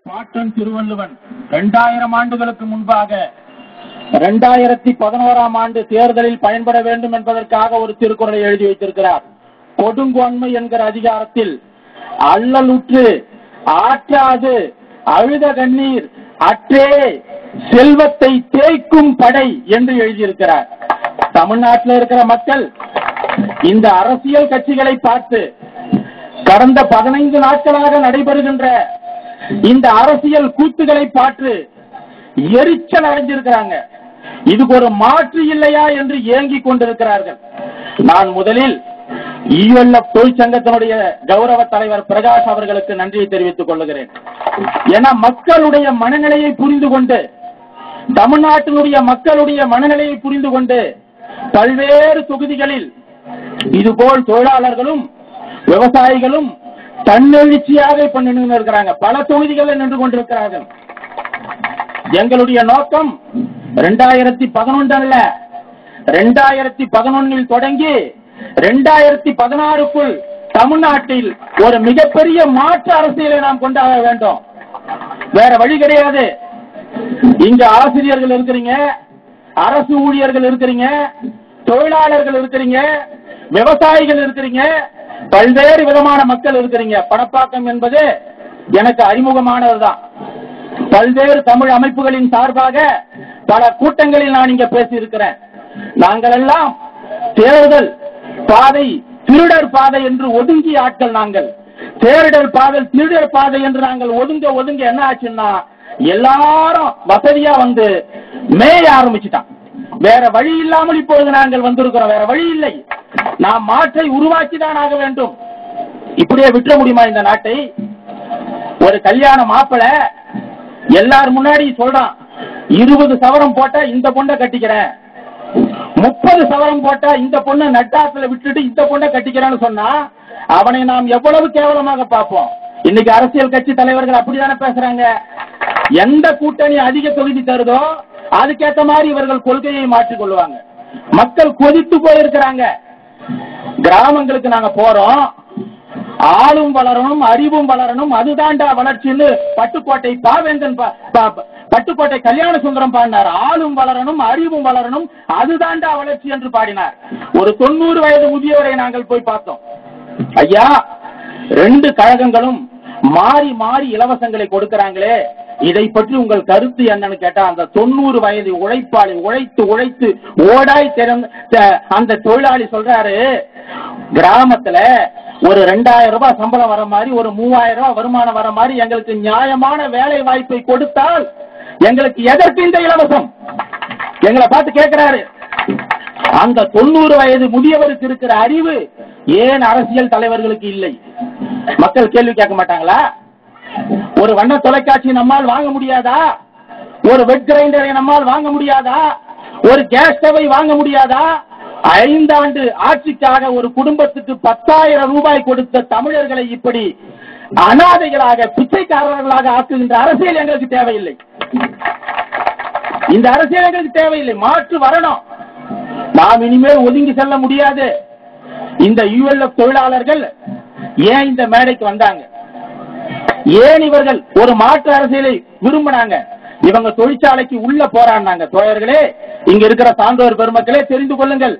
பாட்டன் திருவள்ளுவன் 2000 ஆண்டுகளுக்கு முன்பாக 2011ஆம் ஆண்டு தேர்தலில் பயன்பட வேண்டும் என்பதற்காக ஒரு திருக்குறளை எழுதி வைத்திருக்கிறார். கொடுங்கோன்மை என்கிற அதிகாரத்தில் அல்லலுற்று ஆற்றாது அழுத கண்ணீர் அற்றே செல்வத்தை தேய்க்கும் படை என்று எழுதியிருக்கிறார். தமிழ்நாட்டில் இருக்கிற மக்கள் இந்த அரசியல் கட்சிகளை பார்த்து கடந்த 15 நாட்களாக நடைபெறுகின்ற இந்த அரசியல் கூத்துகளை பார்த்து எரிச்சல் அடைஞ்சிருக்கிறாங்க. இதுக்கு ஒரு மாற்று இல்லையா என்று ஏங்கிக் கொண்டிருக்கிறார்கள். நான் முதலில் ஈஎல்எஃப் தொழிற்சங்கத்தினுடைய கௌரவ தலைவர் பிரகாஷ் அவர்களுக்கு நன்றியை தெரிவித்துக் கொள்கிறேன். ஏன்னா மக்களுடைய மனநிலையை புரிந்து கொண்டு, தமிழ்நாட்டினுடைய மக்களுடைய மனநிலையை புரிந்து கொண்டு பல்வேறு தொகுதிகளில் இதுபோல் தொழிலாளர்களும் விவசாயிகளும் தன்னெழுச்சியாக இப்ப நின்று இருக்கிறாங்க. பல தொகுதிகளில் நின்று கொண்டிருக்கிறார்கள். எங்களுடைய நோக்கம் 2011 அல்ல, 2011 தொடங்கி 2016க்குள் தமிழ்நாட்டில் ஒரு மிகப்பெரிய மாற்று அரசியலை நாம் கொண்டாட வேண்டும். வேற வழி கிடையாது. இங்க ஆசிரியர்கள் இருக்கிறீங்க, அரசு ஊழியர்கள் இருக்கிறீங்க, தொழிலாளர்கள் இருக்கிறீங்க, விவசாயிகள் இருக்கிறீங்க, பல்வேறு விதமான மக்கள் இருக்கிறீங்க. பணப்பாக்கம் என்பது எனக்கு அறிமுகமானதுதான். பல்வேறு தமிழ் அமைப்புகளின் சார்பாக பல கூட்டங்களில் நான் இங்க பேசியிருக்கிறேன். நாங்கள் எல்லாம் தேர்தல் பாதை திருடர் பாதை என்று ஒதுங்கிய ஆட்கள். நாங்கள் தேர்தல் பாதை திருடர் பாதை என்று நாங்கள் ஒதுங்க என்ன ஆச்சுன்னா, எல்லாரும் வசதியா வந்து மேய ஆரம்பிச்சுட்டான். வேற வழி இல்லாமல் இப்பொழுது நாங்கள் வந்திருக்கிறோம். வேற வழி இல்லை. நாம் மாற்றை உருவாக்கிதான் ஆக வேண்டும். இப்படியே விட்டுற முடியுமா இந்த நாட்டை? ஒரு கல்யாண மாப்பிள்ளை எல்லார் முன்னாடி சொல்றான், 20 சவரம் போட்டா இந்த பொண்ணை கட்டிக்கிறேன், 30 சவரம் போட்டா இந்த பொண்ணை நட்டாத்துல விட்டுட்டு இந்த பொண்ணை கட்டிக்கிறேன்னு சொன்னா அவனை நாம் எவ்வளவு கேவலமாக பார்ப்போம். இன்னைக்கு அரசியல் கட்சி தலைவர்கள் அப்படித்தானே பேசுறாங்க. எந்த கூட்டணி அதிக தொகுதி தருதோ அதுக்கேற்ற மாதிரி இவர்கள் கொள்கையை மாற்றிக் கொள்வாங்க. மக்கள் கொதித்து போயிருக்கிறாங்க. கிராமங்களுக்கு நாங்க போறோம், ஆளும் வளரணும், அறிவும் வளரணும், அதுதான்டா வளர்ச்சின்னு பட்டுக்கோட்டை பாவேந்தன் பட்டுக்கோட்டை கல்யாண சுந்தரம் பாடினார். ஆளும் வளரணும், அறிவும் வளரணும், அதுதான்டா வளர்ச்சி என்று பாடினார். ஒரு 90 வயது முதியவரை நாங்கள் போய் பார்த்தோம். ஐயா, 2 கழகங்களும் மாறி மாறி இலவசங்களை கொடுக்கிறாங்களே, இதை பற்றி உங்கள் கருத்து என்னன்னு கேட்டா, அந்த 90 வயது உழைப்பாளி உழைத்து ஓடாய் திறந்த அந்த தொழிலாளி சொல்றாரு, கிராமத்துல ஒரு 2000 ரூபாய் சம்பளம் வர மாதிரி, ஒரு 3000 ரூபாய் வருமானம் வர மாதிரி எங்களுக்கு நியாயமான வேலை வாய்ப்பை கொடுத்தால் எங்களுக்கு எதற்கு இந்த இலவசம்? எங்களை பார்த்து கேட்கிறாரு. அந்த 90 வயது முதியவருக்கு இருக்கிற அறிவு ஏன் அரசியல் தலைவர்களுக்கு இல்லை? மக்கள் கேள்வி கேட்க மாட்டாங்களா? ஒரு வண்ண தொலைக்காட்சி நம்மால் வாங்க முடியாதா? ஒரு வெட் கிரைண்டரை நம்மால் வாங்க முடியாதா? ஒரு கேஸ் ஸ்டவை வாங்க முடியாதா? 5 ஆண்டு ஆட்சிக்காக ஒரு குடும்பத்துக்கு 10,000 ரூபாய் கொடுத்த தமிழர்களை இப்படி அனாதைகளாக பிச்சைக்காரர்களாக ஆக்குகின்ற அரசியல் எங்களுக்கு தேவையில்லை. இந்த அரசியல் எங்களுக்கு தேவையில்லை. மாற்று வரணும். நாம் இனிமேல் ஒதுங்கி செல்ல முடியாது. இந்த யூஎல்எஃப் தொழிலாளர்கள் ஏன் இந்த மேடைக்கு வந்தாங்க? ஏன் இவர்கள் ஒரு மாற்று அரசியலை விரும்பினாங்க? இவங்க தொழிற்சாலைக்கு உள்ள போராடினாங்க. தோழர்களே, இங்க இருக்கிற சான்றோர் பெருமக்களே தெரிந்து கொள்ளுங்கள்.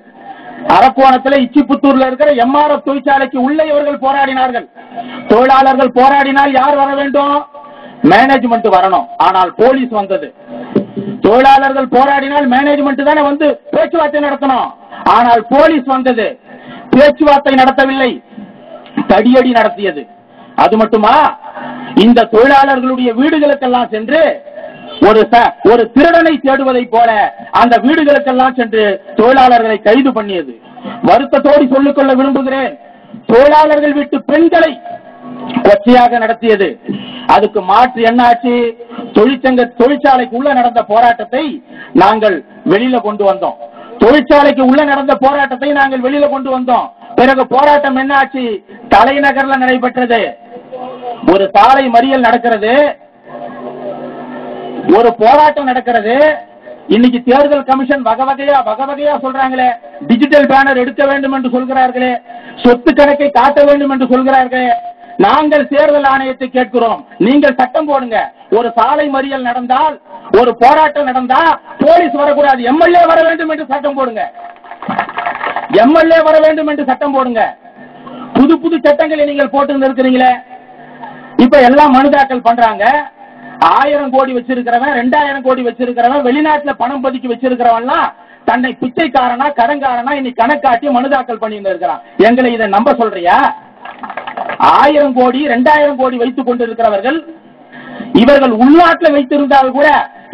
அரக்கோணத்தில் இச்சிப்புத்தூர்ல இருக்கிற எம்ஆர்எஃப் தொழிற்சாலைக்கு உள்ள இவர்கள் போராடினார்கள். தொழிலாளர்கள் போராடினால் யார் வர வேண்டும்? மேனேஜ்மெண்ட் வரணும். ஆனால் போலீஸ் வந்தது. தொழிலாளர்கள் போராடினால் மேனேஜ்மெண்ட் தானே வந்து பேச்சுவார்த்தை நடத்தணும். ஆனால் போலீஸ் வந்தது. பேச்சுவார்த்தை நடத்தவில்லை, தடியடி நடத்தியது. அது மட்டுமா, இந்த தொழிலாளர்களுடைய வீடுகளுக்கெல்லாம் சென்று ஒரு திருடனை தேடுவதை போல அந்த வீடுகளுக்கெல்லாம் சென்று தொழிலாளர்களை கைது பண்ணியது. வருத்தத்தோடு சொல்லிக்கொள்ள விரும்புகிறேன், தொழிலாளர்கள் வீட்டு பெண்களை கொச்சையாக நடத்தியது. அதுக்கு மாற்று என்னாச்சு? தொழிற்சாலைக்கு உள்ள நடந்த போராட்டத்தை நாங்கள் வெளியில கொண்டு வந்தோம். தொழிற்சாலைக்கு உள்ள நடந்த போராட்டத்தை நாங்கள் வெளியில கொண்டு வந்தோம். பிறகு போராட்டம் என்ன ஆச்சு? தலைநகர்ல நடைபெற்றது. ஒரு சாலை மறியல் நடக்கிறது, ஒரு போராட்டம் நடக்கிறது. இன்னைக்கு தேர்தல் கமிஷன் வகவகையா சொல்றாங்களே, டிஜிட்டல் பேனர் எடுக்க வேண்டும் என்று சொல்கிறார்களே, சொத்து கணக்கை காட்ட வேண்டும் என்று சொல்கிறார்களே, நாங்கள் தேர்தல் ஆணையத்தை கேட்கிறோம், நீங்கள் சட்டம் போடுங்க. ஒரு சாலை மறியல் நடந்தால், ஒரு போராட்டம் நடந்தா போலீஸ் வரக்கூடாது, எம்எல்ஏ வர வேண்டும் என்று சட்டம் போடுங்க. எம்எல்ஏ வர வேண்டும் என்று சட்டம் போடுங்க. புது புது சட்டங்களை நீங்கள் போட்டு இருக்கிறீங்களே. இப்ப எல்லாம் மனு தாக்கல் பண்றாங்க. 1000 கோடி வச்சிருக்கிறவன், 2000 கோடி வச்சிருக்கிறவன், வெளிநாட்டுல பணம் பதுக்கி வச்சிருக்கிறவன் தன்னை பிச்சைக்காரனா கடன்காரனா இன்னைக்கு கணக்காட்டி மனு தாக்கல் பண்ணி இருக்கிறான். எங்களை இதை நம்ப சொல்றியா? 1000 கோடி 2000 கோடி வைத்துக் கொண்டிருக்கிறவர்கள் இவர்கள் உள்நாட்டில் வைத்திருந்தால் கூட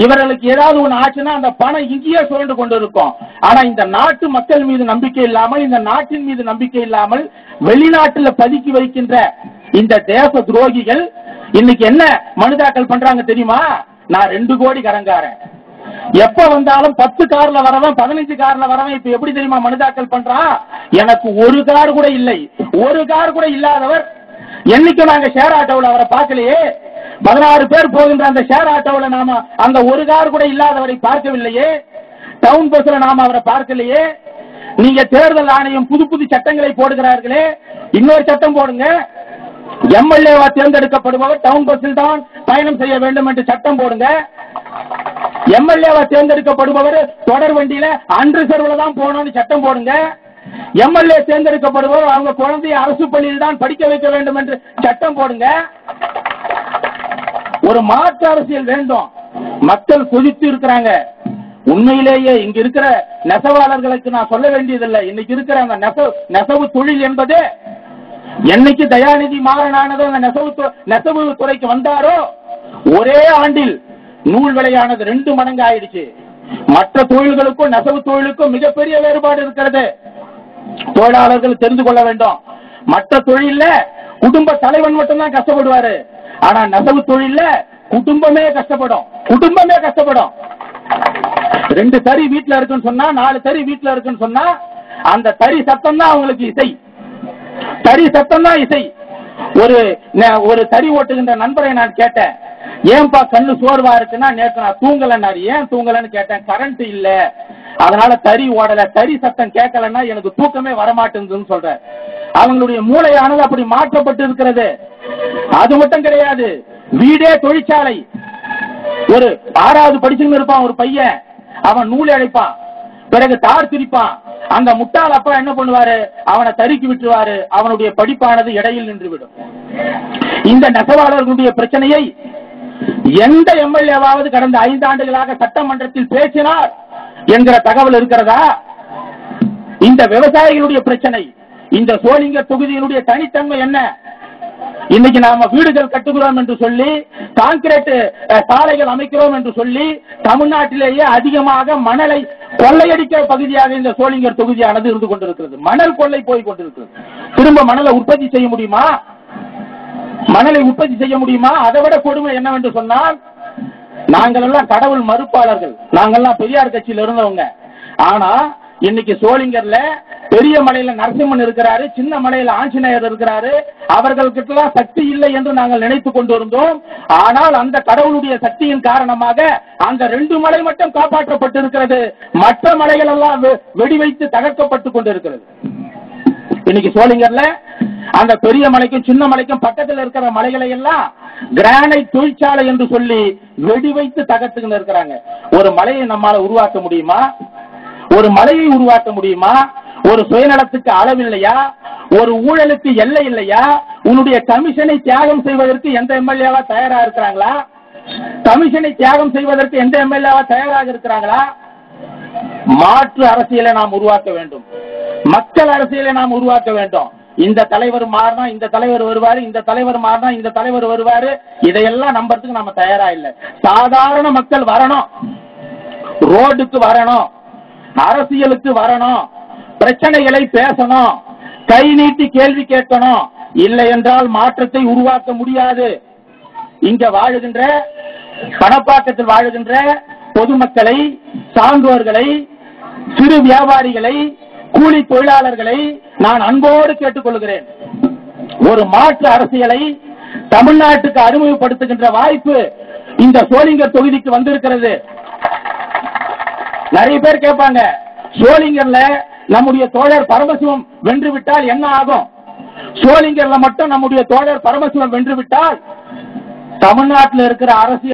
இவர்களுக்கு ஏதாவது ஒன்று ஆச்சுன்னா அந்த பணம் இங்கேயே சுரண்டு கொண்டு இருக்கும். ஆனா இந்த நாட்டு மக்கள் மீது நம்பிக்கை இல்லாமல், இந்த நாட்டின் மீது நம்பிக்கை இல்லாமல் வெளிநாட்டில் பதுக்கி வைக்கின்ற இந்த தேச துரோகிகள் இன்னைக்கு என்ன மனு தாக்கல் பண்றாங்க தெரியுமா? நான் 2 கோடி கடன்காரன், எப்ப வந்தாலும் 10 கார்ல வரவன் 15 கார்ல வரவன் இப்ப எப்படி தெரியுமா மனு தாக்கல் பண்றான்? எனக்கு ஒரு கார் கூட இல்லை, ஒரு கார் கூட இல்லாதவர். என்னைக்கு நாங்க ஷேர் ஆட்டோவில் அவரை பார்க்கலையே, 16 பேர் போகின்ற அந்த ஷேர் ஆட்டோவில் நாம அந்த ஒரு கார் கூட இல்லாதவரை பார்க்கவில்லையே, டவுன் பஸ்ல நாம அவரை பார்க்கலையே. நீங்க தேர்தல் ஆணையம் புது புது சட்டங்களை போடுகிறார்களே, இன்னொரு சட்டம் போடுங்க. எம்எல்ஏவா தேர்ந்தெடுக்கப்படுபவர் டவுன் பஸ்ஸில் தான் பயணம் செய்ய வேண்டும் என்று சட்டம் போடுங்க. எம்எல்ஏவா தேர்ந்தெடுக்கப்படுபவர் தொடர் வண்டியில அன்ரிசர்வ்ல தான் போகணும்னு சட்டம் போடுங்க. எம்எல்ஏ தேர்ந்தெடுக்கப்படுபவர் அவங்க குழந்தைய அரசு பள்ளியில் தான் படிக்க வைக்க வேண்டும் என்று சட்டம் போடுங்க. ஒரு மாற்று அரசியல் வேண்டும். மக்கள் கொதித்து இருக்கிறாங்க. உண்மையிலேயே இங்க இருக்கிற நெசவாளர்களுக்கு நான் சொல்ல வேண்டியதில்லை. இன்னைக்கு இருக்கிற அந்த நெசவு தொழில் என்பது என்னைக்கு தயாநிதி மாறனானதோ அந்த நெசவு துறைக்கு வந்தாரோ ஒரே ஆண்டில் நூல் விலையானது 2 மடங்கு ஆயிடுச்சு. மற்ற தொழில்களுக்கும் நெசவு தொழிலுக்கும் மிகப்பெரிய வேறுபாடு இருக்கிறது. தொழிலாளர்கள் தெரிந்து கொள்ள வேண்டும். மற்ற தொழில குடும்ப தலைவன் மட்டும்தான் கஷ்டப்படுவாரு. ஆனா நெசவு தொழில குடும்பமே கஷ்டப்படும். 2 தறி வீட்டுல இருக்குன்னு சொன்னா, 4 தறி வீட்டுல இருக்குன்னு சொன்னா அந்த தறி சத்தம் தான் அவங்களுக்கு இசை. தறி சத்தம் தான் இசை. ஒரு தறி ஓட்டுகின்ற நண்பரை நான் கேட்டேன், ஏன்பா கண்ணு சோர்வா இருக்குன்னா, நேற்று நான் தூங்கலன்னாரு. ஏன் தூங்கலன்னு கேட்டேன். கரண்ட் இல்ல, அதனால தறி ஓடல, தறி சத்தம் கேட்கலன்னா எனக்கு தூக்கமே வரமாட்டேங்குதுன்னு சொல்ற. அவங்களுடைய மூளையானது அப்படி மாற்றப்பட்டு இருக்கிறது. அது மட்டும் கிடையாது, வீடே தொழிற்சாலை. ஒரு 6வது படிச்சுன்னு இருப்பான் ஒரு பையன், அவன் நூல் அடைப்பான், பிறகு தார் திரிப்பான். அந்த முட்டாள் அப்பா என்ன பண்ணுவாரு, அவனை தறிக்கி விட்டுருவாரு. அவனுடைய படிப்பானது இடையில் நின்றுவிடும். இந்த நெசவாளர்களுடைய பிரச்சனையை எந்த எம்எல்ஏவாவது கடந்த 5 ஆண்டுகளாக சட்டமன்றத்தில் பேசினார் என்கிற தகவல் இருக்கிறதா? இந்த விவசாயிகளுடைய பிரச்சனை, இந்த சோளிங்கர் தொகுதியினுடைய தனித்தன்மை என்ன? இன்னைக்கு நாம வீடுகள் கட்டுகிறோம் என்று சொல்லி, கான்கிரீட் சாலைகள் அமைக்கிறோம் என்று சொல்லி, தமிழ்நாட்டிலேயே அதிகமாக மணலை கொள்ளையடிக்கிற பகுதியாக இந்த சோளிங்கர் தொகுதியானது இருந்து கொண்டிருக்கிறது. மணல் கொள்ளை போய் கொண்டிருக்கிறது. திரும்ப மணலை உற்பத்தி செய்ய முடியுமா? மணலை உற்பத்தி செய்ய முடியுமா? அதை விட கொடுமை என்னவென்று சொன்னால், நாங்கள் எல்லாம் கடவுள் மறுப்பாளர்கள், நாங்கள்லாம் பெரியார் கட்சியில் இருந்தவங்க. ஆனா இன்னைக்கு சோளிங்கர்ல பெரிய மலையில நரசிம்மன் இருக்கிறாரு, சின்ன மலையில ஆஞ்சநேயர் இருக்கிறாரு. அவர்களுக்கு சக்தி இல்லை என்று நாங்கள் நினைத்துக் கொண்டிருந்தோம். ஆனால் அந்த கடவுளுடைய சக்தியின் காரணமாக அந்த 2 மலை மட்டும் காப்பாற்றப்பட்டிருக்கிறது. மற்ற மலைகள் எல்லாம் வெடி வைத்து தகர்க்கப்பட்டுக் கொண்டிருக்கிறது. இன்னைக்கு சோளிங்கர்ல அந்த பெரிய மலைக்கும் சின்ன மலைக்கும் பக்கத்தில் இருக்கிற மலைகளை எல்லாம் கிரானைட் தொழிற்சாலை என்று சொல்லி வெடி வைத்து தகர்த்துக்கிட்டு இருக்கிறாங்க. ஒரு மலையை நம்மால உருவாக்க முடியுமா? ஒரு மலையை உருவாக்க முடியுமா? ஒரு சுயநலத்துக்கு அளவில்லையா? ஒரு ஊழலுக்கு எல்லை இல்லையா? உன்னுடைய கமிஷனை தியாகம் செய்வதற்கு எந்த எம்எல்ஏவா தயாரா இருக்கிறாங்களா? கமிஷனை தியாகம் செய்வதற்கு எந்த எம்எல்ஏவா தயாராக இருக்கிறாங்களா? மாற்று அரசியலை நாம் உருவாக்க வேண்டும். மக்கள் அரசியலை நாம் உருவாக்க வேண்டும். இந்த தலைவர் மாறினா இந்த தலைவர் வருவாரு, இந்த தலைவர் மாறினா இந்த தலைவர் வருவாரு. இதையெல்லாம் நம்புறதுக்கு நாம தயாரா இல்லை. சாதாரண மக்கள் வரணும், ரோடுக்கு வரணும், அரசியலுக்கு வரணும், பிரச்சனைகளை பேசணும், கை நீட்டி கேள்வி கேட்கணும். இல்லை என்றால் மாற்றத்தை உருவாக்க முடியாது. இங்க வாழுகின்ற, பணப்பாக்கத்தில் வாழுகின்ற பொதுமக்களை, சான்றோர்களை, சிறு வியாபாரிகளை, கூலி தொழிலாளர்களை நான் அன்போடு கேட்டுக்கொள்கிறேன். ஒரு மாற்று அரசியலை தமிழ்நாட்டுக்கு அறிமுகப்படுத்துகின்ற வாய்ப்பு இந்த சோளிங்கர் தொகுதிக்கு வந்திருக்கிறது. நிறைய பேர் கேட்பாங்க, சோளிங்கர்ல நம்முடைய தோழர் பரமசிவம் வென்று விட்டால் என்ன ஆகும்? சோளிங்கர்ல மட்டும் நம்முடைய தோழர் பரமசிவம் வென்று விட்டால் தமிழ்நாட்டில் இருக்கிற அரசியல்